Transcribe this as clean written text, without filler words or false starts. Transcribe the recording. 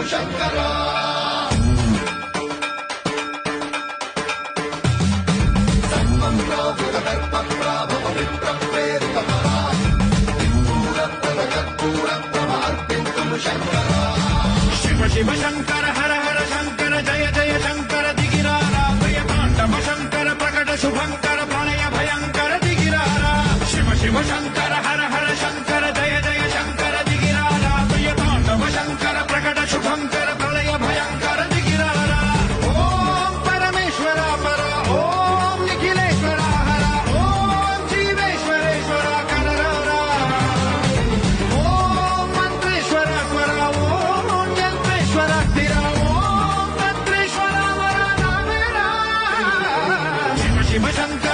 శంకర శివ శివ శంకర హర హర శంకర జయ జయ శంకర దిగిరారా ప్రియ తాండవ శంకర ప్రకట శుభంకర ప్రణయ భయంకర దిగిరారా శివ శివ శంకర హర హర శంకర జయ జయ శంకర దిగిరారా ప్రియ తాండవ శంకర ప్రకట శుభంకర ప్రళయ భయంకర దిగిరారా ఓం పరమేశ్వర పర ఓం నిఖిలేశ్వర హర ఓం జీవేశ్వరేశ్వర కనరారా ఓం మంత్రేశ్వర స్వర ఓం యంత్రేశ్వర స్థిర ఓం మంత్రేశ్వర వర నామేరా శివ శివ శంకర